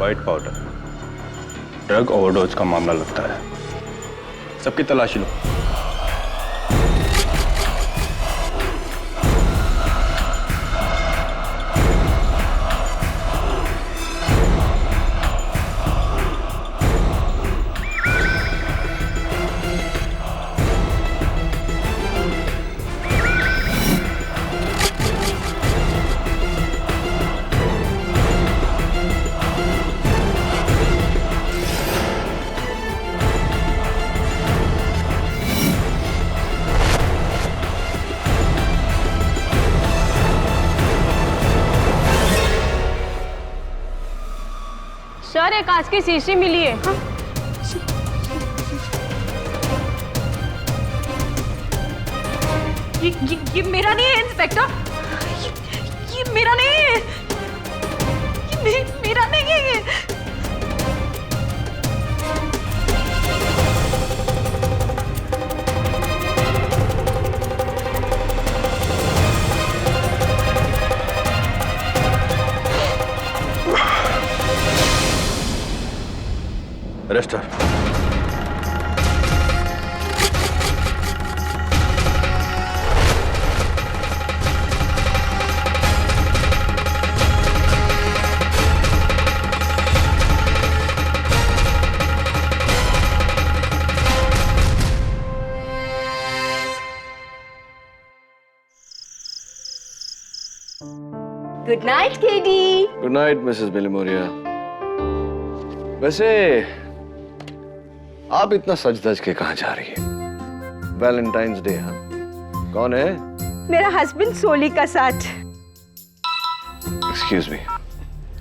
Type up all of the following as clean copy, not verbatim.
White powder, drug overdose का मामला लगता है। सबकी तलाशी लो। सर, एक कांच की शीशी मिली है। हाँ? ये मेरा नहीं है इंस्पेक्टर, ये मेरा नहीं है, ये मेरा नहीं है ये। Arrest her. Good night KD. Good night Mrs Bilimoria. वैसे आप इतना सज धज के कहाँ जा रही है? वैलेंटाइंस डे, हाँ? कौन है? मेरा हस्बैंड सोली का साथ। Excuse me.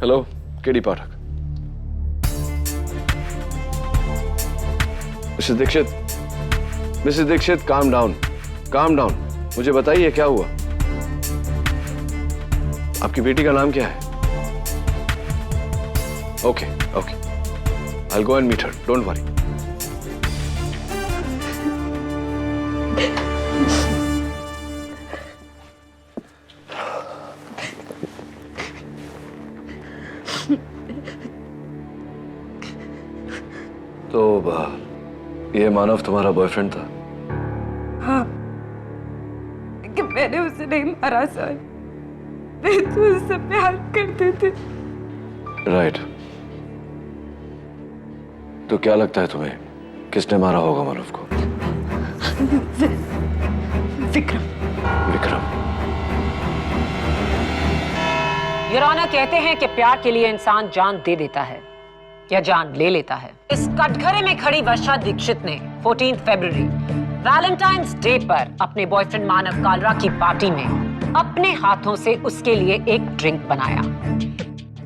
हेलो, केडी पाठक। Mrs Dixit, calm down, calm down. मुझे बताइए क्या हुआ? आपकी बेटी का नाम क्या है? Okay okay, I'll go and meet her. Don't worry. तो ये मानव तुम्हारा बॉयफ्रेंड था? हाँ, लेकिन मैंने उसे नहीं मारा सर। मैं तो उससे प्यार करते थे। राइट। तो क्या लगता है तुम्हें, किसने मारा होगा मानव को? विक्रम। विक्रम। योर ऑनर, कहते हैं कि प्यार के लिए इंसान जान दे देता है या जान ले लेता है। इस कटघरे में खड़ी वर्षा दीक्षित ने 14 फरवरी वैलेंटाइंस डे पर अपने बॉयफ्रेंड मानव कालरा की पार्टी में अपने हाथों से उसके लिए एक ड्रिंक बनाया,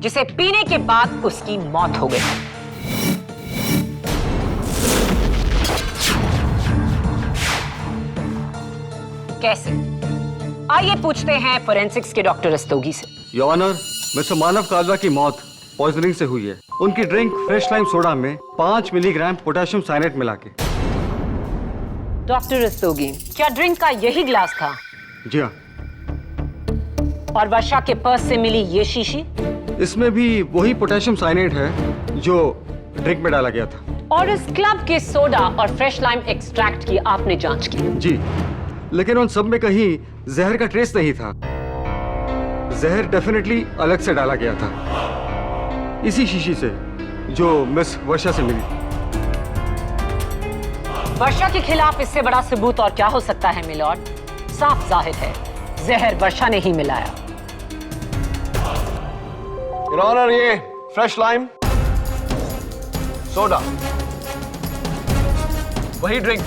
जिसे पीने के बाद उसकी मौत हो गई। कैसे? आइए पूछते हैं फोरेंसिक्स के डॉक्टर रस्तोगी से। योर ऑनर, मिस्टर मानव कालरा की मौत पॉइजनिंग से हुई है। उनकी ड्रिंक फ्रेश लाइम सोडा में 5 मिलीग्राम पोटेशियम साइनेट मिला के। डॉक्टर रस्तोगी, क्या ड्रिंक का यही ग्लास था? जी हाँ। और वर्षा के पर्स से मिली ये शीशी? इसमें भी वही पोटेशियम साइनेट है जो ड्रिंक में डाला गया था। और इस क्लब के सोडा और फ्रेश लाइम एक्सट्रैक्ट की आपने जांच की? जी, लेकिन उन सब में कहीं जहर का ट्रेस नहीं था। जहर डेफिनेटली अलग से डाला गया था, इसी शीशी से जो मिस वर्षा से मिली। वर्षा के खिलाफ इससे बड़ा सबूत और क्या हो सकता है मिलॉर्ड? साफ जाहिर है, जहर वर्षा ने ही मिलाया। योर ऑनर, ये फ्रेश लाइम सोडा वही ड्रिंक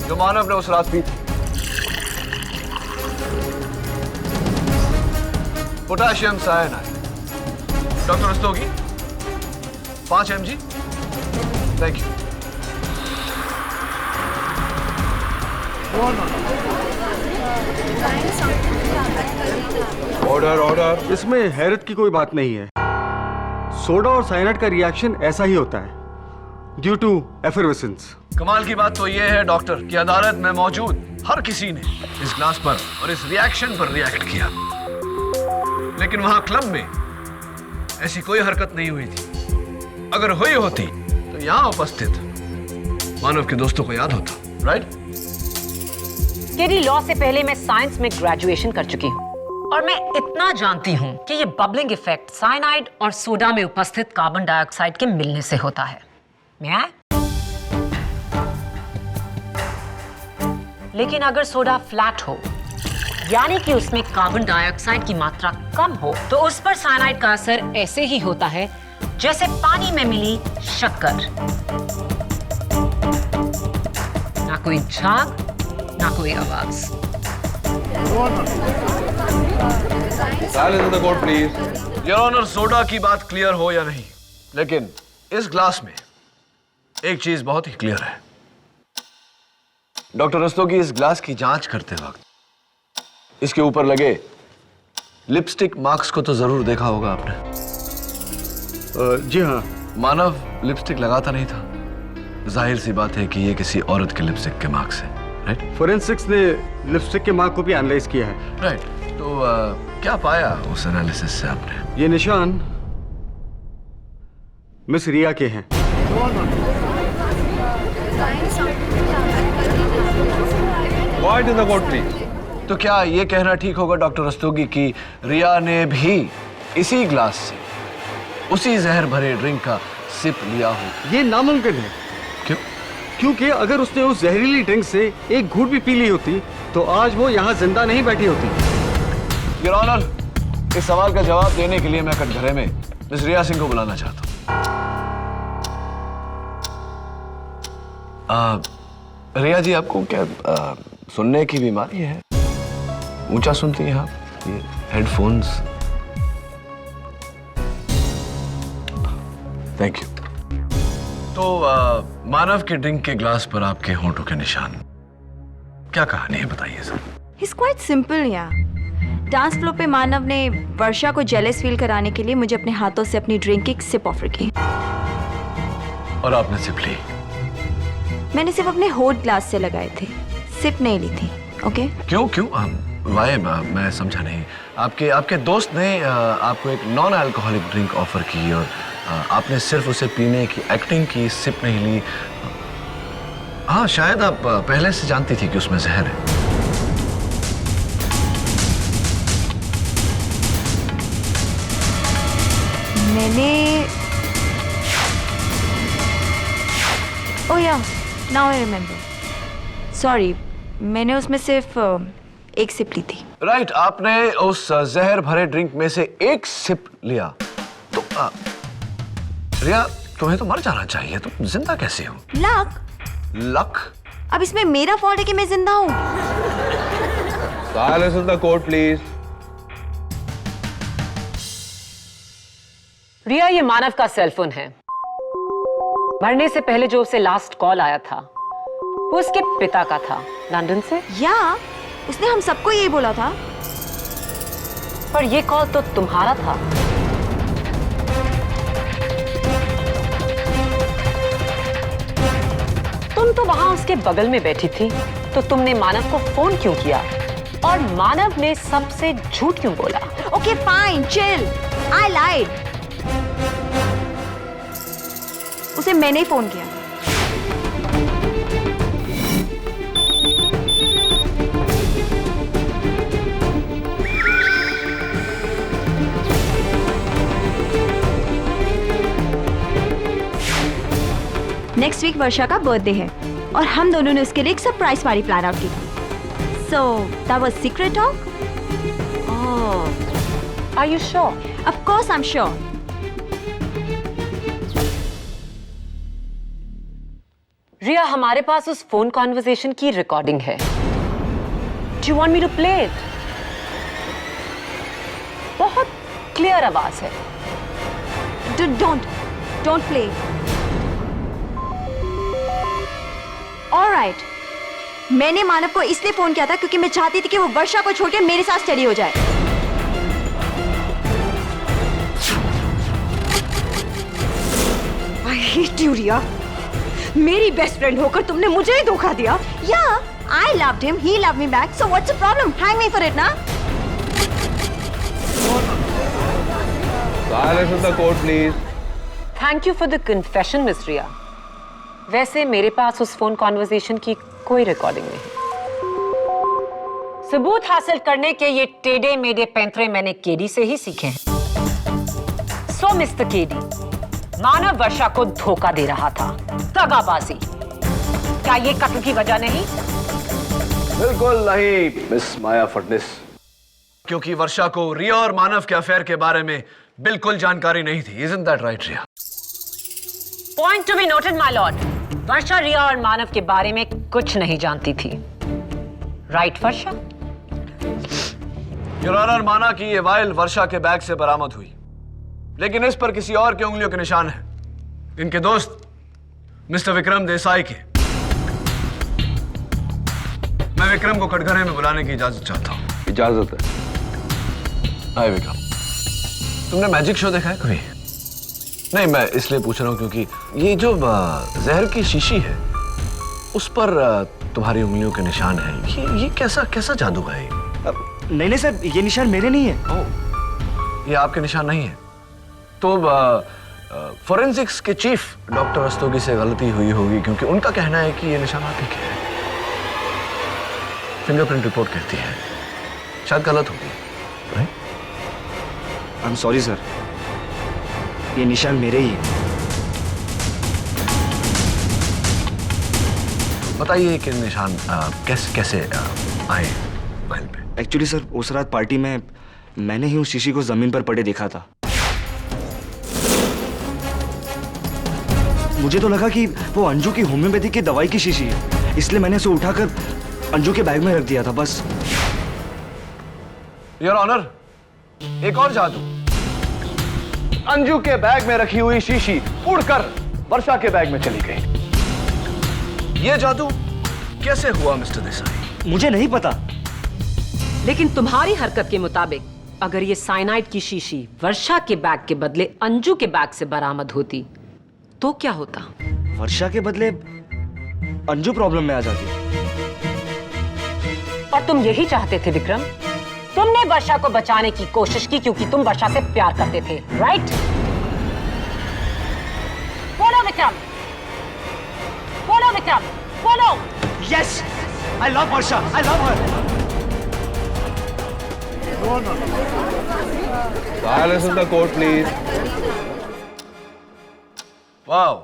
जो मानव ने उस रात पी थी। Potassium cyanide. Doctor Rastogi, 5 mg। Thank you. Order order. इसमें हैरत की कोई बात नहीं है। सोडा और साइनाइड का रिएक्शन ऐसा ही होता है, ड्यू टू एफरवेसेंस। कमाल की बात तो यह है डॉक्टर कि अदालत में मौजूद हर किसी ने इस ग्लास पर और इस रिएक्शन पर रिएक्ट किया, लेकिन वहां क्लब में ऐसी कोई हरकत नहीं हुई थी। अगर हुई होती तो यहाँ उपस्थित मानव के दोस्तों को याद होता, राइट? केडी, लॉ से पहले मैं साइंस में ग्रेजुएशन कर चुकी हूँ और मैं इतना जानती हूँ कि ये बबलिंग इफेक्ट साइनाइड और सोडा में उपस्थित कार्बन डाइऑक्साइड के मिलने से होता है। मैं लेकिन अगर सोडा फ्लैट हो, यानी कि उसमें कार्बन डाइऑक्साइड की मात्रा कम हो, तो उस पर साइनाइड का असर ऐसे ही होता है जैसे पानी में मिली शक्कर। ना कोई झाग, ना कोई आवाज। Silence in the court, please. Your honour, सोडा की बात क्लियर हो या नहीं, लेकिन इस ग्लास में एक चीज बहुत ही क्लियर है। डॉक्टर रस्तोगी, इस ग्लास की जांच करते वक्त इसके ऊपर लगे लिपस्टिक मार्क्स को तो जरूर देखा होगा आपने। जी हाँ। मानव लिपस्टिक लगाता नहीं था। जाहिर सी बात है कि ये किसी औरत के लिपस्टिक के मार्क्स है, राइट? फोरेंसिक्स ने लिपस्टिक के मार्क को भी एनालाइज किया है। राइट। तो क्या पाया उस एनालिसिस से आपने? ये निशान मिस रिया के हैं। Quiet in the court, please. तो क्या ये कहना ठीक होगा डॉक्टर रस्तोगी कि रिया ने भी इसी ग्लास से उसी जहर भरे ड्रिंक का सिप लिया हो? ये नामुमकिन है। क्यों? क्योंकि अगर उसने उस जहरीली ड्रिंक से एक घूंट भी पी ली होती तो आज वो यहाँ जिंदा नहीं बैठी होती। योर ऑनर, इस सवाल का जवाब देने के लिए मैं कटघरे में मिस रिया सिंह को बुलाना चाहता हूँ। रिया जी, आपको क्या सुनने की बीमारी है? ऊंचा सुनती हैं आप? ये हेडफोन्स। Thank you. तो मानव के ड्रिंक के ग्लास पर आपके होंठों के निशान, क्या कहानी है, बताइए sir. He's quite simple, yeah. Dance floor पे मानव ने वर्षा को जेलस फील कराने के लिए मुझे अपने हाथों से अपनी ड्रिंक की सिप ऑफर की और आपने सिप ली? मैंने सिर्फ अपने होठ ग्लास से लगाए थे, सिप नहीं ली थी। ओके? क्यों क्यों वाई? मैं समझा नहीं। आपके दोस्त ने आपको एक नॉन अल्कोहलिक ड्रिंक ऑफर की और आपने सिर्फ उसे पीने की एक्टिंग की, सिप नहीं ली। हाँ, शायद आप पहले से जानती थी कि उसमें जहर है। मैंने ओह या, नाउ आई रिमेम्बर। सॉरी, मैंने उसमें सिर्फ एक सिप ली थी। राइट, आपने उस जहर भरे ड्रिंक में से एक सिप लिया। तो रिया, तुम्हें तो मर जाना चाहिए, तुम जिंदा कैसे हो? लक? अब इसमें मेरा फॉल्ट है कि मैं जिंदा हूँ? Silence in the court, please. रिया, ये मानव का सेलफोन है। मरने से पहले जो उसे लास्ट कॉल आया था वो उसके पिता का था, लंदन से। या, उसने हम सबको यही बोला था। पर ये कॉल तो तुम्हारा था। तुम तो वहां उसके बगल में बैठी थी, तो तुमने मानव को फोन क्यों किया? और मानव ने सबसे झूठ क्यों बोला? ओके फाइन, चिल, आई लाइड। उसे मैंने ही फोन किया। नेक्स्ट वीक वर्षा का बर्थडे है और हम दोनों ने उसके लिए एक सरप्राइज पार्टी प्लान आउट की थी। So that was secret talk. Oh, are you sure? Of course I am sure. Riya, हमारे पास उस फोन कॉन्वर्सेशन की रिकॉर्डिंग है। Do you want me to play it? बहुत क्लियर आवाज है। Don't play. Alright. मैंने मानव को इसलिए फोन किया था क्योंकि मैं चाहती थी कि वो वर्षा को छोड़ के मेरे साथ स्टडी हो जाए। I hate you, रिया। मेरी बेस्ट फ्रेंड होकर तुमने मुझे ही धोखा दिया। Yeah, I loved him, he loved me back. So what's the problem? Hang me for it, ना? Silence in the court, please. Thank you for the confession miss Riya. वैसे मेरे पास उस फोन कॉन्वर्सेशन की कोई रिकॉर्डिंग नहीं। सबूत हासिल करने के ये टेढ़े मेढ़े पैंतरे मैंने केडी से ही सीखे हैं। सो मिस्टर केडी, मानव वर्षा को धोखा दे रहा था, दगाबाजी। क्या ये कत्ल की वजह नहीं? बिल्कुल नहीं मिस माया फडनिस, क्योंकि वर्षा को रिया और मानव के अफेयर के बारे में बिल्कुल जानकारी नहीं थी। Isn't that right, Riya? Point to be noted my lord. Varsha Riya और मानव के बारे में कुछ नहीं जानती थी। Right Varsha? योर ऑनर, माना कि ये वायल वर्षा के बैग से बरामद हुई, लेकिन इस पर किसी और की उंगलियों के निशान हैं। इनके दोस्त मिस्टर विक्रम देसाई के। मैं विक्रम को कटघरे में बुलाने की इजाजत चाहता हूँ। इजाजत है। हाय विक्रम, तुमने मैजिक शो देखा है कभी? नहीं, मैं इसलिए पूछ रहा हूँ क्योंकि ये जो जहर की शीशी है उस पर तुम्हारी उंगलियों के निशान हैं। ये कैसा जादू है? नहीं सर, ये निशान मेरे नहीं है। ओह, ये आपके निशान नहीं है? तो फोरेंसिक्स के चीफ डॉक्टर रस्तोगी से गलती हुई होगी, क्योंकि उनका कहना है कि ये निशान आप ही के हैं। फिंगरप्रिंट रिपोर्ट कहती है, शायद गलत होगी। आई एम सॉरी सर, ये निशान मेरे ही है। बताइए कि निशान कैसे आए महल पे? एक्चुअली सर, उस रात पार्टी में मैंने ही उस शीशी को जमीन पर पड़े देखा था। मुझे तो लगा कि वो अंजू की होम्योपैथी की दवाई की शीशी है, इसलिए मैंने उसे उठाकर अंजू के बैग में रख दिया था, बस। योर ऑनर, एक और जादू। अंजू के बैग में रखी हुई शीशी उड़कर वर्षा के बैग में चली गई। यह जादू कैसे हुआ मिस्टर देसाई? मुझे नहीं पता। लेकिन तुम्हारी हरकत के मुताबिक अगर ये साइनाइड की शीशी वर्षा के बैग के बदले अंजू के बैग से बरामद होती तो क्या होता? वर्षा के बदले अंजू प्रॉब्लम में आ जाती। और तुम यही चाहते थे विक्रम? तुमने वर्षा को बचाने की कोशिश की क्योंकि तुम वर्षा से प्यार करते थे, राइट? बोलो विक्रम, बोलो विक्रम, बोलो। Yes, I love Varsha, I love her. Silence in the court, please. Wow,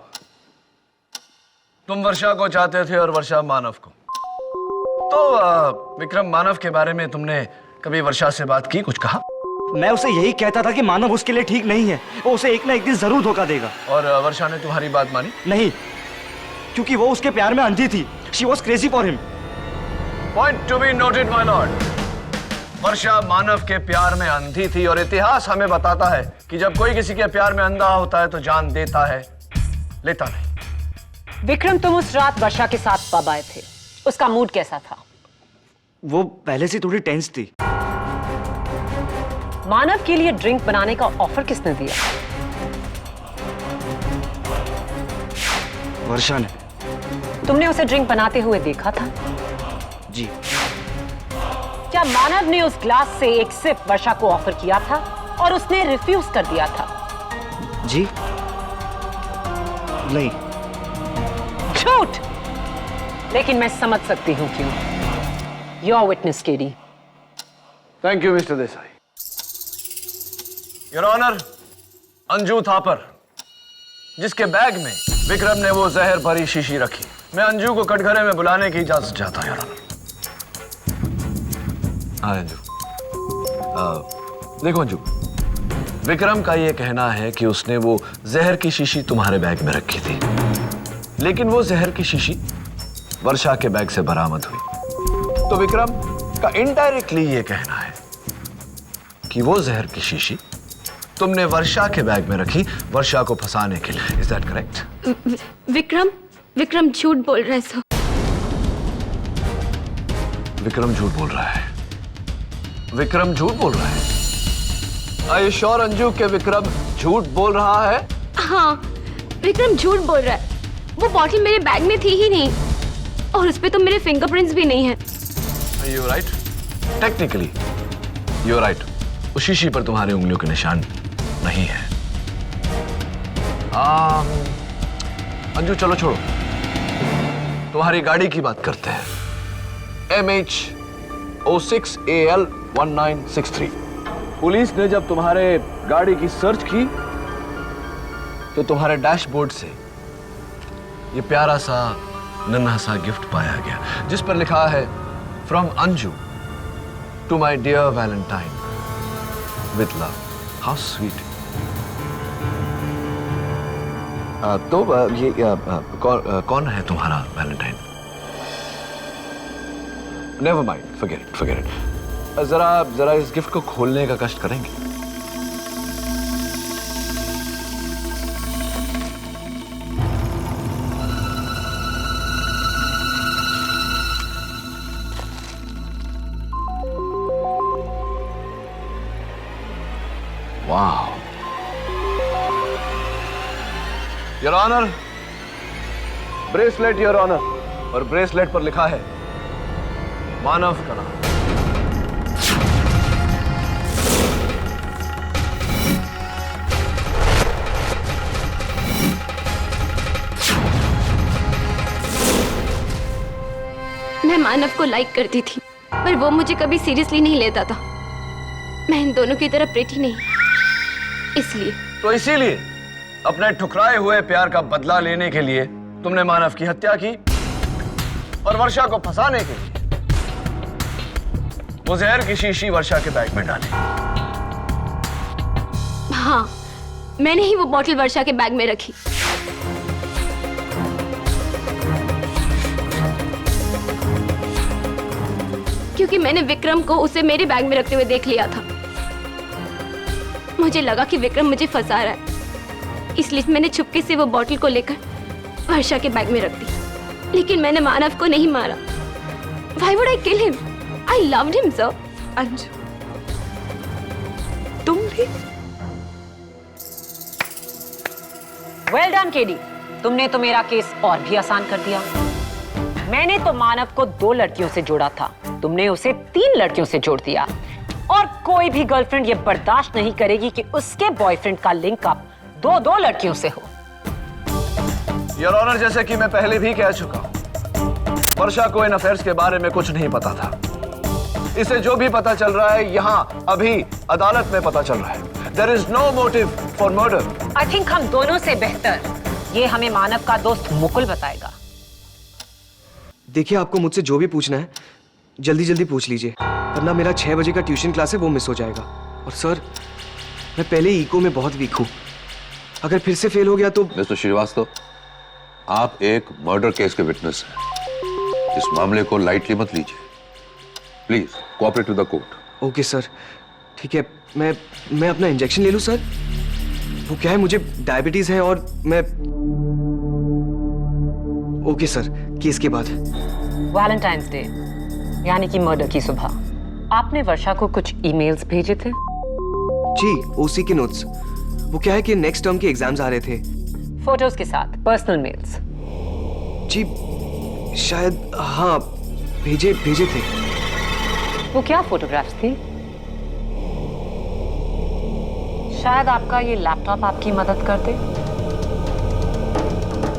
तुम वर्षा को चाहते थे और वर्षा मानव को। तो विक्रम, मानव के बारे में तुमने कभी वर्षा से बात की, कुछ कहा? मैं उसे यही कहता था कि मानव उसके लिए ठीक नहीं है, वो उसे एक ना एक दिन जरूर धोखा देगा। और वर्षा ने तुम्हारी बात मानी? नहीं, क्योंकि वो उसके प्यार में अंधी थी। She was crazy for him. Point to be noted, my lord. वर्षा मानव के प्यार में अंधी थी और इतिहास हमें बताता है कि जब कोई किसी के प्यार में अंधा होता है तो जान देता है, लेता नहीं। विक्रम, तुम उस रात वर्षा के साथ पब आए थे, उसका मूड कैसा था? वो पहले से थोड़ी टेंस थी। मानव के लिए ड्रिंक बनाने का ऑफर किसने दिया? वर्षा ने। तुमने उसे ड्रिंक बनाते हुए देखा था? जी। क्या मानव ने उस ग्लास से एक सिप वर्षा को ऑफर किया था और उसने रिफ्यूज कर दिया था? जी नहीं। झूठ। लेकिन मैं समझ सकती हूं क्यों। Your witness KD. Thank you mister Desai. Your honour, Anju Thapar, जिसके बैग में विक्रम ने वो जहर भरी शीशी रखी, मैं अंजू को कटघरे में बुलाने की इजाजत चाहता हूं, योर ऑनर। हाँ अंजू, देखो अंजू, विक्रम का ये कहना है कि उसने वो जहर की शीशी तुम्हारे बैग में रखी थी, लेकिन वो जहर की शीशी वर्षा के बैग से बरामद हुई। तो विक्रम का इनडायरेक्टली ये कहना है कि वो जहर की शीशी तुमने वर्षा के बैग में रखी वर्षा को फंसाने के लिए। Is that correct? विक्रम झूठ बोल रहे सो। विक्रम झूठ बोल रहा है। विक्रम झूठ बोल रहा है। Are you sure अंजू के विक्रम झूठ बोल रहा है? हाँ, विक्रम झूठ बोल रहा है। वो बॉटल मेरे बैग में थी ही नहीं और उस पे तो मेरे फिंगरप्रिंट्स भी नहीं हैं। You're right. Technically, you're right. उस शीशी पर तुम्हारी उंगलियों के निशान नहीं है। अंजू चलो छोड़ो, तुम्हारी गाड़ी की बात करते हैं। MH06AL1963। पुलिस ने जब तुम्हारे गाड़ी की सर्च की तो तुम्हारे डैशबोर्ड से ये प्यारा सा नन्हा सा गिफ्ट पाया गया, जिस पर लिखा है from Anju to my dear valentine with love. How sweet. तो ये कौन है तुम्हारा valentine? Never mind, forget it, forget it. जरा इस गिफ्ट को खोलने का कष्ट करेंगे? वाह, your honour, bracelet your honour. और ब्रेसलेट पर लिखा है मानव का नाम। मैं मानव को लाइक करती थी, पर वो मुझे कभी सीरियसली नहीं लेता था। मैं इन दोनों की तरह प्रेटी नहीं, इसलिए। तो इसीलिए अपने ठुकराए हुए प्यार का बदला लेने के लिए तुमने मानव की हत्या की और वर्षा को फंसाने के लिए वो जहर की शीशी वर्षा के बैग में डाली। हाँ, मैंने ही वो बॉटल वर्षा के बैग में रखी। क्योंकि मैंने विक्रम को उसे मेरे बैग में रखते हुए देख लिया था। मुझे लगा कि विक्रम मुझे फंसा रहा है, इसलिए मैंने चुपके से वो बॉटल को लेकर वर्षा के बैग में रख दी। लेकिन मैंने मानव को नहीं मारा। Why would I kill him? I loved him, sir. Anju, तुम भी? वेल डन केडी, तुमने तो मेरा केस और भी आसान कर दिया। मैंने तो मानव को 2 लड़कियों से जोड़ा था, तुमने उसे 3 लड़कियों से जोड़ दिया। और कोई भी गर्लफ्रेंड ये बर्दाश्त नहीं करेगी कि उसके बॉयफ्रेंड का लिंक अप 2 लड़कियों से हो। योर ऑनर, जैसे कि मैं पहले भी कह चुका हूं, वर्षा को इन अफेयर्स के बारे में कुछ नहीं पता था। इसे जो भी पता चल रहा है यहाँ अभी अदालत में पता चल रहा है। There is no motive for murder. I think हम दोनों से बेहतर ये हमें मानव का दोस्त मुकुल बताएगा। देखिए, आपको मुझसे जो भी पूछना है जल्दी जल्दी पूछ लीजिए, वरना मेरा 6 बजे का ट्यूशन क्लास है वो मिस हो जाएगा। और सर, मैं पहले इको में बहुत वीक हूँ, अगर फिर से फेल हो गया तो। मिस्टर श्रीवास्तव, आप एक मर्डर केस के विटनेस हैं। इस मामले को लाइटली मत लीजिए। Please cooperate with the court. Okay sir, ठीक है। मैं अपना इंजेक्शन ले लूँ सर? वो क्या है, मुझे डायबिटीज है और मैं। ओके सर, केस के बाद। वैलेंटाइंस डे यानी कि मर्डर की सुबह आपने वर्षा को कुछ ईमेल्स भेजे थे? जी, ओसी के नोट्स। वो क्या है कि नेक्स्ट टर्म के एग्जाम्स आ रहे थे। फोटोज के साथ पर्सनल मेल्स? जी शायद, हाँ, भेजे थे। वो क्या फोटोग्राफ्स थी? शायद आपका ये लैपटॉप आपकी मदद कर दे,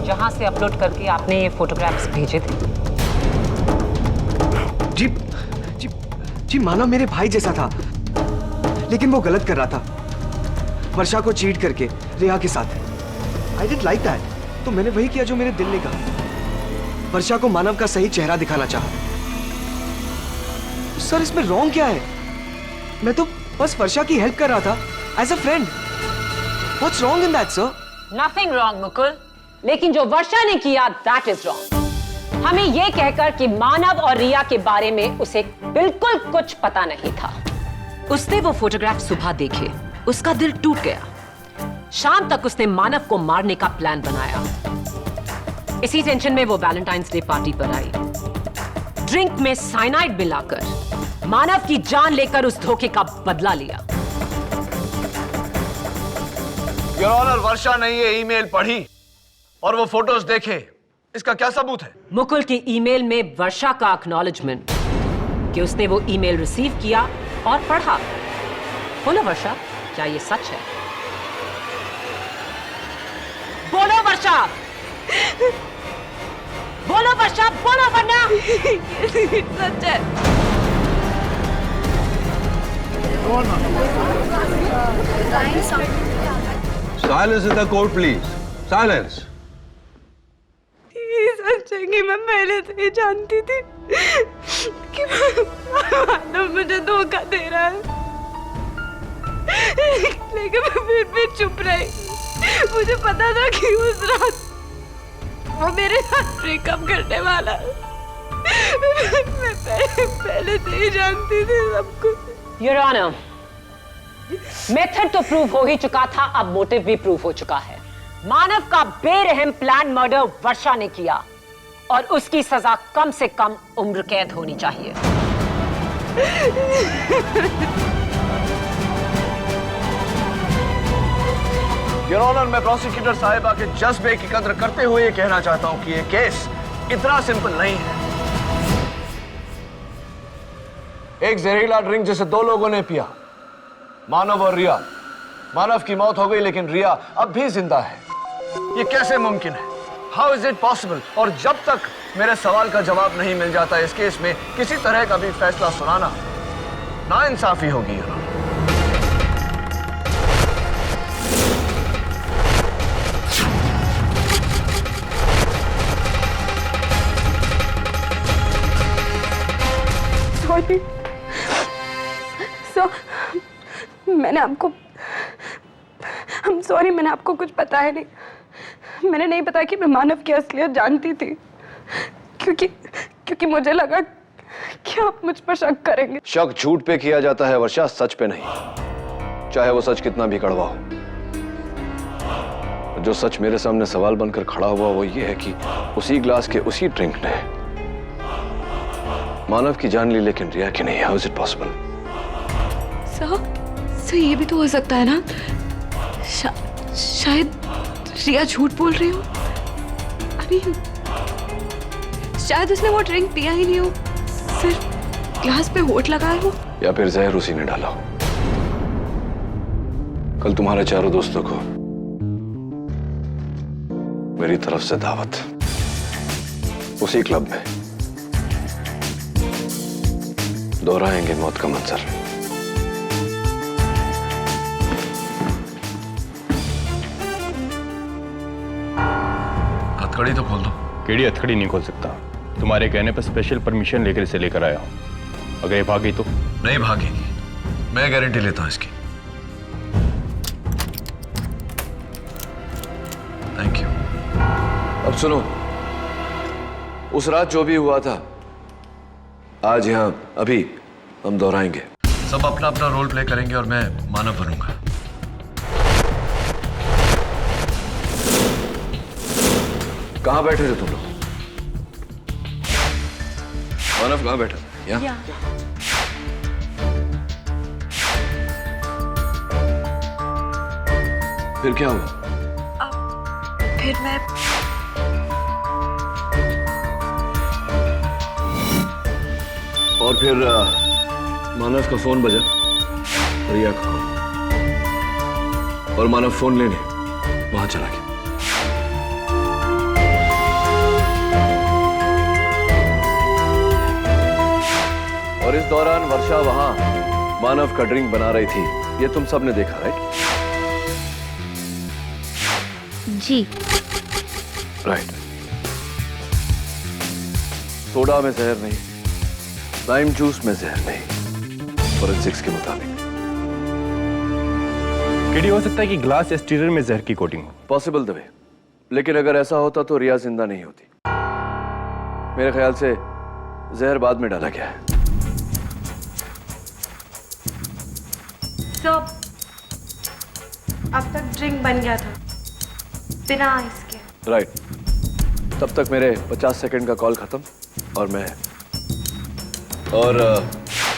जहां से अपलोड करके आपने ये फोटोग्राफ्स भेजे थे। जी मानव मेरे भाई जैसा था, लेकिन वो गलत कर रहा था, वर्षा को चीट करके रिया के साथ। आई डिडंट लाइक दैट, तो मैंने वही किया जो मेरे दिल ने कहा। वर्षा को मानव का सही चेहरा दिखाना चाहा। सर, इसमें रॉन्ग क्या है? मैं तो बस वर्षा की हेल्प कर रहा था as a friend. What's wrong in that sir? Nothing wrong Mukul, लेकिन जो वर्षा ने किया दैट इज रॉन्ग। हमें यह कहकर कि मानव और रिया के बारे में उसे बिल्कुल कुछ पता नहीं था। उसने वो फोटोग्राफ सुबह देखे, उसका दिल टूट गया। शाम तक उसने मानव को मारने का प्लान बनाया। इसी टेंशन में वो वैलेंटाइंस डे पार्टी पर आई। ड्रिंक में साइनाइड मिलाकर मानव की जान लेकर उस धोखे का बदला लिया। योर ऑनर, वर्षा ने ये ईमेल पढ़ी और वो फोटोज देखे, इसका क्या सबूत है? मुकुल की ईमेल में वर्षा का एक्नॉलेजमेंट कि उसने वो ईमेल रिसीव किया और पढ़ा। बोलो वर्षा, क्या ये सच है? वर्षा, बोलो वर्षा, बोलो वरना। सच है। Silence in the court, please. Silence. ये सच है कि मैं पहले से ही जानती थी कि मानव मुझे धोखा दे रहा है, लेकिन मैं फिर भी चुप रही। मुझे पता था कि उस रात वो मेरे साथ ब्रेकअप करने वाला है। मैं पहले से ही जानती थी सब कुछ। योर ऑनर, मेथड तो प्रूव हो ही चुका था, अब मोटिव भी प्रूव हो चुका है। मानव का बेरहम प्लान मर्डर वर्षा ने किया और उसकी सजा कम से कम उम्र कैद होनी चाहिए। योर ऑनर, मैं प्रोसिक्यूटर साहिबा के जज्बे की कद्र करते हुए ये कहना चाहता हूं कि ये केस इतना सिंपल नहीं है। एक जहरीला ड्रिंक जिसे दो लोगों ने पिया, मानव और रिया। मानव की मौत हो गई लेकिन रिया अब भी जिंदा है। ये कैसे मुमकिन है? How is it possible? और जब तक मेरे सवाल का जवाब नहीं मिल जाता इस केस में किसी तरह का भी फैसला सुनाना नाइंसाफी होगी। योर ऑनर, मैंने आपको कुछ बताया नहीं। मैंने नहीं बताया कि मैं मानव की असलियत जानती थी, क्योंकि मुझे लगा कि आप मुझ पर शक करेंगे। शक झूठ पे किया जाता है वर्षा, सच पे नहीं, चाहे वो सच कितना भी कड़वा हो। जो सच मेरे सामने सवाल बनकर खड़ा हुआ वो ये है कि उसी ग्लास के उसी ड्रिंक ने मानव की जान ली लेकिन रिया की नहीं। How is it possible? Sir ये भी तो हो सकता है ना, शायद रिया झूठ बोल रही हो। अभी शायद उसने वो ड्रिंक पिया ही नहीं हो, सिर्फ ग्लास पे होठ लगाया हो। या फिर जहर उसी ने डाला हो। कल तुम्हारे चारों दोस्तों को मेरी तरफ से दावत, उसी क्लब में दोहराएंगे मौत का मंजर। हथकड़ी तो खोल दो। केड़ी हथकड़ी नहीं खोल सकता। तुम्हारे कहने पर स्पेशल परमिशन लेकर इसे लेकर आया हूं। अगर ये भागी तो? नहीं भागेगी, मैं गारंटी लेता हूं इसकी। Thank you. अब सुनो, उस रात जो भी हुआ था आज यहां अभी हम दोहराएंगे। सब अपना अपना रोल प्ले करेंगे और मैं मानव बनूंगा। कहां बैठे थे तुम लोग? मानव कहां बैठा? यहाँ? फिर क्या हुआ? फिर मैं और फिर मानव का फोन बजा, रिया का, और मानव फोन लेने वहां चला गया। और इस दौरान वर्षा वहां मानव का ड्रिंक बना रही थी। ये तुम सब ने देखा, राइट? जी राइट। सोडा में जहर नहीं, लाइम जूस में जहर नहीं, फोरेंसिक्स के मुताबिक। केडी हो सकता है कि ग्लास या स्टीरर में जहर की कोटिंग हो। पॉसिबल दबे, लेकिन अगर ऐसा होता तो रिया जिंदा नहीं होती। मेरे ख्याल से जहर बाद में डाला गया है। तो अब तक ड्रिंक बन गया था बिना आइस के। राइट। तब तक मेरे 50 सेकंड का कॉल खत्म और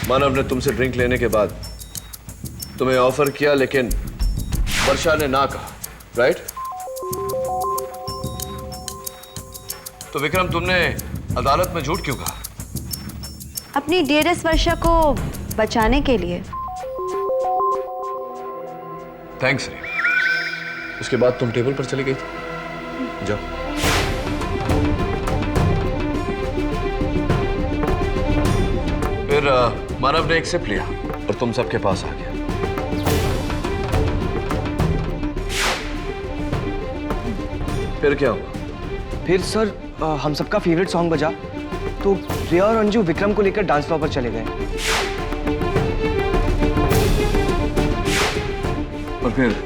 मानव ने तुमसे ड्रिंक लेने के बाद तुम्हें ऑफर किया लेकिन वर्षा ने ना कहा, राइट? तो विक्रम, तुमने अदालत में झूठ क्यों कहा? अपनी डियरेस्ट वर्षा को बचाने के लिए। थैंक्स रे। उसके बाद तुम टेबल पर चली गई थी? जाओ। फिर मानव ने एक सिप लिया और तुम सबके पास आ गया। फिर क्या हुआ? फिर सर हम सबका फेवरेट सॉन्ग बजा तो रिया और अंजू विक्रम को लेकर डांस फ्लोर पर चले गए। और फिर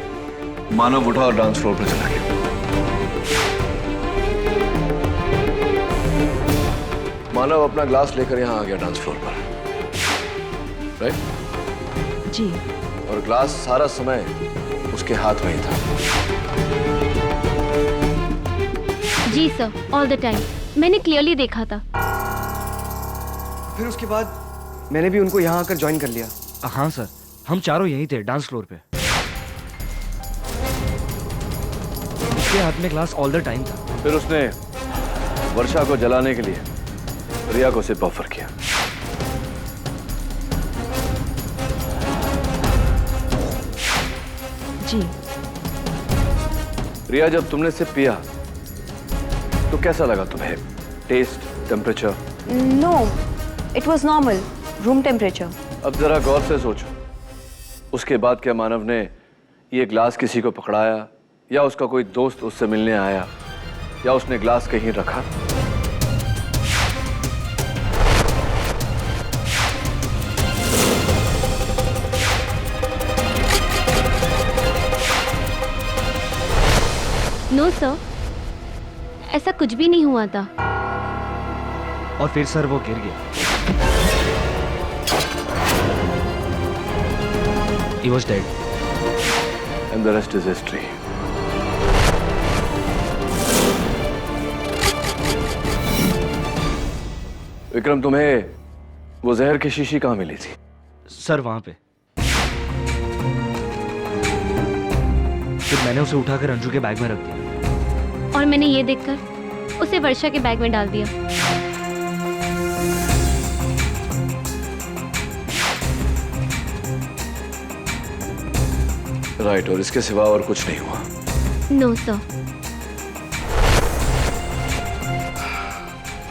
मानव उठा और डांस फ्लोर पर चला गया। मानव अपना ग्लास लेकर यहां आ गया डांस फ्लोर पर, राइट? जी। और ग्लास सारा समय उसके हाथ में ही था। जी सर, ऑल द टाइम मैंने क्लियरली देखा था। फिर उसके बाद मैंने भी उनको यहाँ आकर ज्वाइन कर लिया। हाँ सर, हम चारों यहीं थे डांस फ्लोर पे। उसके हाथ में ग्लास ऑल द टाइम था। फिर उसने वर्षा को जलाने के लिए रिया को सिप ऑफर किया। जी। रिया, जब तुमने सिप पिया तो कैसा लगा तुम्हें? Test, temperature? No, it was normal, room temperature. अब जरा गौर से सोचो, उसके बाद क्या मानव ने ये ग्लास किसी को पकड़ाया, या उसका कोई दोस्त उससे मिलने आया, या उसने ग्लास कहीं रखा? नो सर, ऐसा कुछ भी नहीं हुआ था। और फिर सर वो गिर गया। He was dead. And the rest is history. Vikram, तुम्हें वो जहर की शीशी कहाँ मिली थी? सर वहां पे। फिर मैंने उसे उठाकर अंजू के बैग में रख दिया। और मैंने ये देखकर उसे वर्षा के बैग में डाल दिया। राइट, और इसके सिवा और कुछ नहीं हुआ? No sir.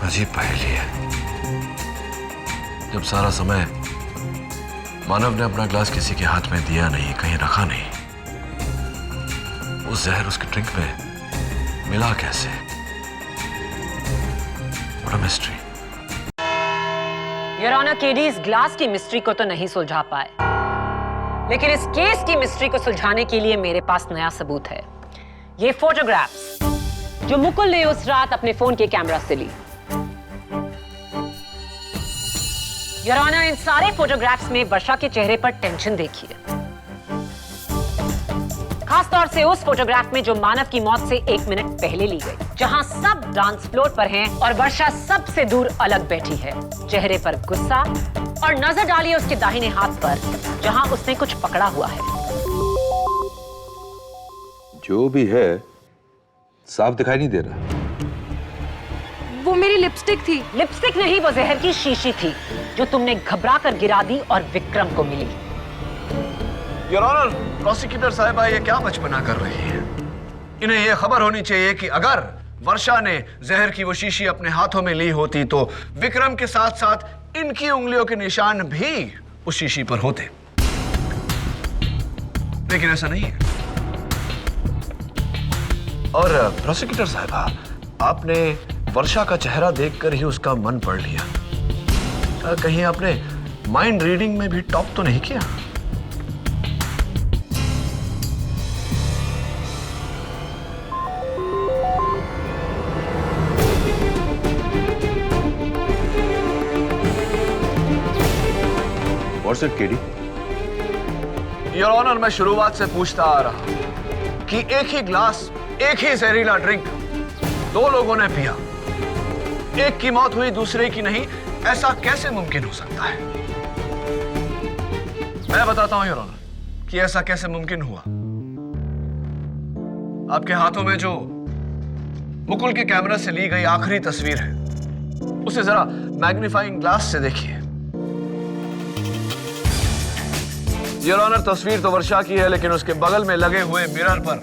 अजीब पहेली है। जब सारा समय मानव ने अपना ग्लास किसी के हाथ में दिया नहीं, कहीं रखा नहीं, वो जहर उसके ड्रिंक में मिला कैसे? बड़ा मिस्ट्री। योर ऑनर, केडी इस ग्लास की मिस्ट्री को तो नहीं सुलझा पाए, लेकिन इस केस की मिस्ट्री को सुलझाने के लिए मेरे पास नया सबूत है। ये फोटोग्राफ्स जो मुकुल ने उस रात अपने फोन के कैमरा से ली। योर ऑनर, इन सारे फोटोग्राफ्स में वर्षा के चेहरे पर टेंशन देखिए, खास तौर से उस फोटोग्राफ में जो मानव की मौत से 1 मिनट पहले ली गई, जहां सब डांस फ्लोर पर हैं और वर्षा सबसे दूर अलग बैठी है, चेहरे पर गुस्सा, और नजर डालिए उसके दाहिने हाथ पर जहां उसने कुछ पकड़ा हुआ है। जो भी है साफ दिखाई नहीं दे रहा। वो मेरी लिपस्टिक थी। लिपस्टिक नहीं, वो जहर की शीशी थी जो तुमने घबरा कर गिरा दी और विक्रम को मिली। योर ऑनर, प्रोसिक्यूटर साहिबा ये क्या बचपना कर रही है? इन्हें ये खबर होनी चाहिए कि अगर वर्षा ने जहर की वो शीशी अपने हाथों में ली होती तो विक्रम के साथ साथ इनकी उंगलियों के निशान भी उस शीशी पर होते, लेकिन ऐसा नहीं है। और प्रोसिक्यूटर साहिबा, आपने वर्षा का चेहरा देखकर ही उसका मन पढ़ लिया। कहीं आपने माइंड रीडिंग में भी टॉप तो नहीं किया? What's it, KD? Your honour, मैं शुरुआत से पूछता आ रहा हूं कि एक ही ग्लास, एक ही जहरीला ड्रिंक 2 लोगों ने पिया, एक की मौत हुई दूसरे की नहीं, ऐसा कैसे मुमकिन हो सकता है? मैं बताता हूं योर ऑनर कि ऐसा कैसे मुमकिन हुआ। आपके हाथों में जो मुकुल के कैमरा से ली गई आखिरी तस्वीर है, उसे जरा मैग्नीफाइंग ग्लास से देखिए। योर ऑनर, तस्वीर तो वर्षा की है, लेकिन उसके बगल में लगे हुए मिरर पर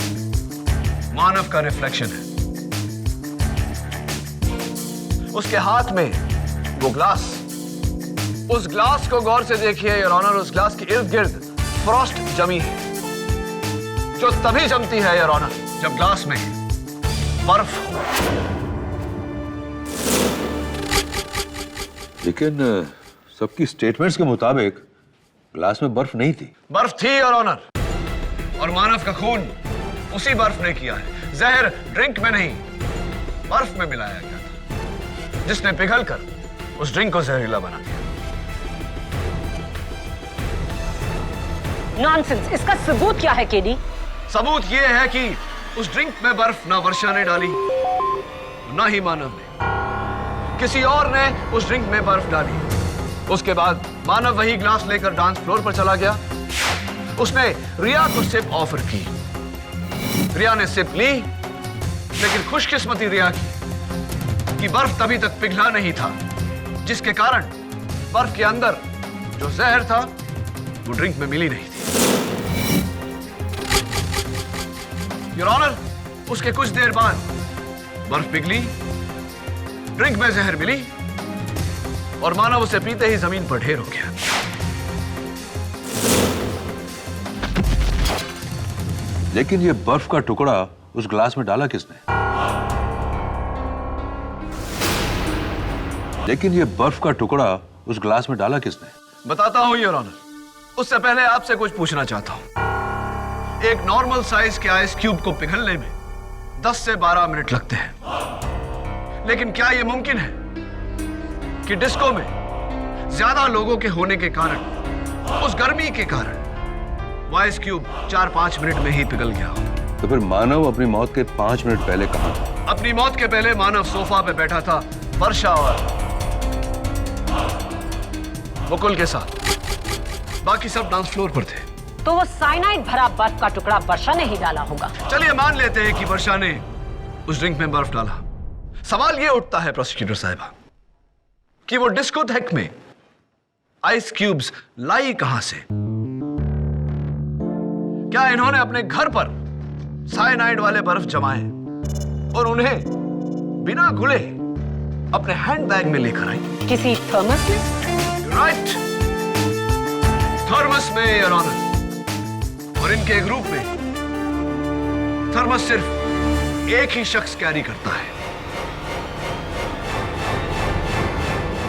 मानव का रिफ्लेक्शन है। उसके हाथ में वो ग्लास, उस ग्लास को गौर से देखिए योर ऑनर। उस ग्लास के इर्द गिर्द फ्रॉस्ट जमी है, जो तभी जमती है योर ऑनर जब ग्लास में बर्फ हो। लेकिन सबकी स्टेटमेंट्स के मुताबिक ग्लास में बर्फ नहीं थी। बर्फ थी योर ऑनर, और मानव का खून उसी बर्फ ने किया है। जहर ड्रिंक में नहीं, बर्फ में मिलाया गया था, जिसने पिघलकर उस ड्रिंक को जहरीला बना दिया। नॉनसेंस, इसका सबूत क्या है केडी? सबूत यह है कि उस ड्रिंक में बर्फ ना वर्षा ने डाली, ना ही मानव ने, किसी और ने उस ड्रिंक में बर्फ डाली। उसके बाद मानव वही ग्लास लेकर डांस फ्लोर पर चला गया। उसने रिया को सिप ऑफर की, रिया ने सिप ली, लेकिन खुशकिस्मती रिया की कि बर्फ तभी तक पिघला नहीं था, जिसके कारण बर्फ के अंदर जो जहर था वो ड्रिंक में मिली नहीं थी। योर ऑनर, उसके कुछ देर बाद बर्फ पिघली, ड्रिंक में जहर मिली, और मानव उसे पीते ही जमीन पर ढेर हो गया। लेकिन ये बर्फ का टुकड़ा उस ग्लास में डाला किसने? लेकिन ये बर्फ का टुकड़ा उस ग्लास में डाला किसने? बताता हूं योर ऑनर। उससे पहले आपसे कुछ पूछना चाहता हूं। एक नॉर्मल साइज के आइस क्यूब को पिघलने में 10 से 12 मिनट लगते हैं, लेकिन क्या यह मुमकिन है कि डिस्को में ज्यादा लोगों के होने के कारण, उस गर्मी के कारण, वो आइस क्यूब 4-5 मिनट में ही पिघल गया हो? तो फिर मानव अपनी मौत के 5 मिनट पहले कहां था? अपनी मौत के पहले मानव सोफा पे बैठा था वर्षा और मुकुल के साथ। बाकी सब डांस फ्लोर पर थे। तो वो साइनाइड भरा बर्फ का टुकड़ा वर्षा ने ही डाला होगा। चलिए मान लेते हैं कि वर्षा ने उस ड्रिंक में बर्फ डाला। सवाल यह उठता है प्रोसिक्यूटर साहिबा कि वो डिस्कोथेक में आइस क्यूब्स लाई कहां से? क्या इन्होंने अपने घर पर साइनाइड वाले बर्फ जमाए और उन्हें बिना घुले अपने हैंडबैग में लेकर आई? किसी थर्मस में? राइट, थर्मस में योर ऑनर। और इनके ग्रुप में थर्मस सिर्फ एक ही शख्स कैरी करता है।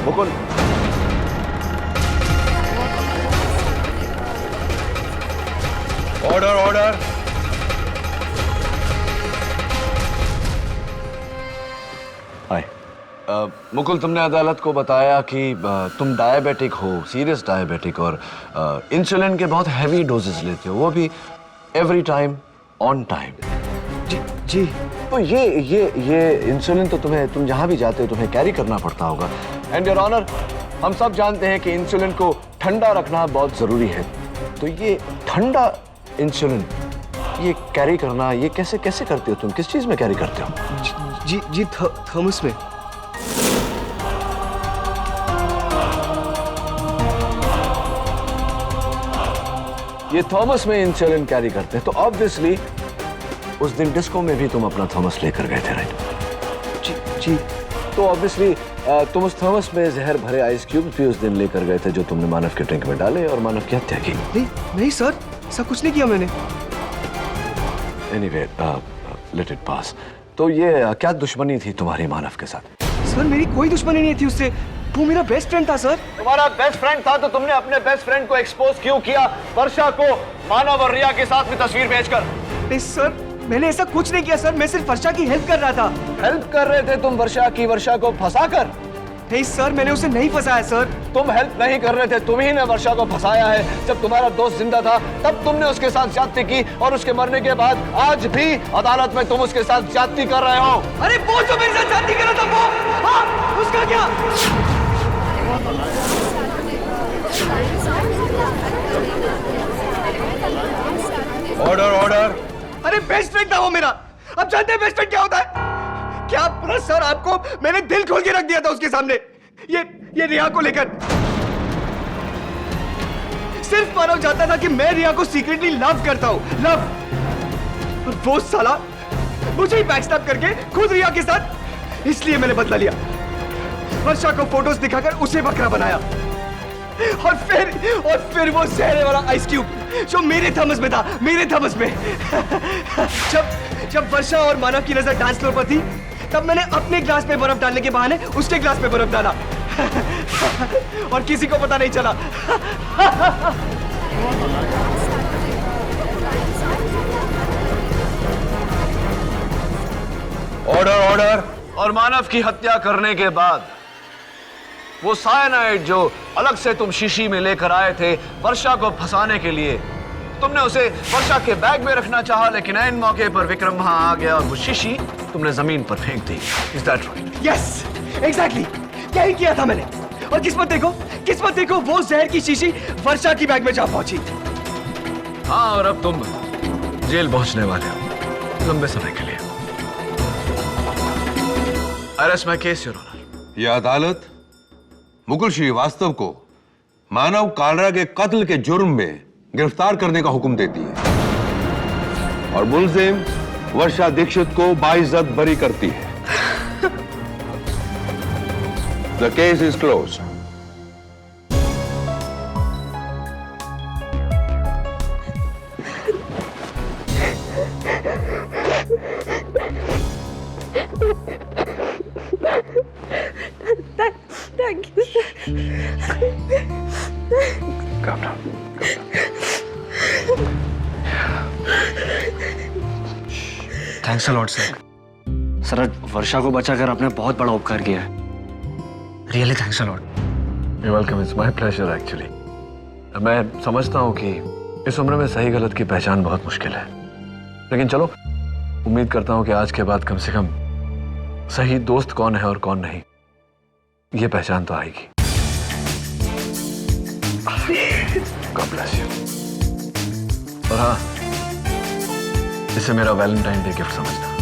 Mukul, order order. Hi Mukul, तुमने अदालत को बताया कि तुम डायबिटिक हो, सीरियस डायबिटिक, और इंसुलिन के बहुत हैवी डोजेस लेते हो, वो भी एवरी टाइम ऑन टाइम। जी जी। तो ये इंसुलिन तो तुम जहां भी जाते हो तुम्हें कैरी करना पड़ता होगा। एंड योर ऑनर, हम सब जानते हैं कि इंसुलिन को ठंडा रखना बहुत जरूरी है। तो ये ठंडा इंसुलिन ये कैरी करना, ये कैसे करते हो तुम? किस चीज में कैरी करते हो? जी थर्मस में। ये थॉमस में इंसुलिन कैरी करते हैं, तो ऑब्वियसली उस दिन डिस्को में भी तुम अपना थॉमस लेकर गए थे, राइट? जी। तो ऑब्वियसली तुम उस थॉमस में जहर भरे आइस क्यूब भी उस दिन लेकर गए थे, जो तुमने मानव के ड्रिंक में डाले और मानव की हत्या की। नहीं सर, ऐसा कुछ नहीं किया मैंने। Anyway, let it pass. तो ये क्या दुश्मनी थी तुम्हारी मानव के साथ? सर मेरी कोई दुश्मनी नहीं थी उससे, वो मेरा बेस्ट फ्रेंड था सर। तुम्हारा बेस्ट फ्रेंड था तो तुमने अपने बेस्ट फ्रेंड को एक्सपोज क्यों किया वर्षा को मानव और रिया के साथ में तस्वीर भेजकर? नहीं सर, मैंने ऐसा कुछ नहीं किया सर, मैं सिर्फ वर्षा की हेल्प कर रहा था। हेल्प कर रहे थे तुम वर्षा को फंसाकर? नहीं सर, मैंने उसे नहीं फंसाया सर। तुम हेल्प नहीं कर रहे थे, तुम ही ने वर्षा को फंसाया है। जब तुम्हारा दोस्त जिंदा था तब तुमने उसके साथ ज्यादती की, और उसके मरने के बाद आज भी अदालत में तुम उसके साथ ज्यादती कर रहे हो। अरे वो जो मेरे साथ ज्यादती कर रहा था वो, हाँ, उसका क्या? Order order. अरे बेस्ट फ्रेंड था वो मेरा। अब जानते हैं बेस्ट फ्रेंड क्या होता है? क्या पता सर आपको, मैंने दिल खोल के रख दिया था उसके सामने, ये रिया को लेकर। सिर्फ मानव चाहता था कि मैं रिया को सीक्रेटली लव करता हूं, लव। और वो साला मुझे ही बैकस्टैब करके खुद रिया के साथ, इसलिए मैंने बदला लिया। वर्षा को फोटोज दिखाकर उसे बकरा बनाया। और फिर वो जहर वाला आइस क्यूब जो मेरे थमस में था, मेरे थमस में। जब वर्षा और मानव की नजर डांस फ्लोर पर थी, तब मैंने अपने ग्लास में बर्फ डालने के बहाने उसके ग्लास में बर्फ डाला। और किसी को पता नहीं चला। Order order. और मानव की हत्या करने के बाद वो साइनाइड जो अलग से तुम शीशी में लेकर आए थे वर्षा को फंसाने के लिए, तुमने उसे वर्षा के बैग में रखना चाहा, लेकिन ऐन मौके पर विक्रम वहां आ गया और वो शीशी तुमने जमीन पर फेंक दी। Is that right? Yes, exactly, यही किया था मैंने। और किस्मत देखो वो जहर की शीशी वर्षा की बैग में जा पहुंची। हाँ, और अब तुम जेल पहुंचने वाले हो लंबे समय के लिए। I rest my case your honour. यह अदालत मुकुल श्रीवास्तव को मानव कालरा के कत्ल के जुर्म में गिरफ्तार करने का हुक्म देती है और मुलजिम वर्षा दीक्षित को बाइज्जत बरी करती है। The case is close. Thank you thanks a lot sir. Sir, Varsha को बचाकर आपने बहुत बड़ा उपकार किया है। Really thanks a lot. You're welcome. It's my pleasure actually. मैं समझता हूँ कि इस उम्र में सही गलत की पहचान बहुत मुश्किल है, लेकिन चलो उम्मीद करता हूँ कि आज के बाद कम से कम सही दोस्त कौन है और कौन नहीं ये पहचान तो आएगी। God bless you. और हाँ, इसे मेरा वैलेंटाइन डे गिफ्ट समझना।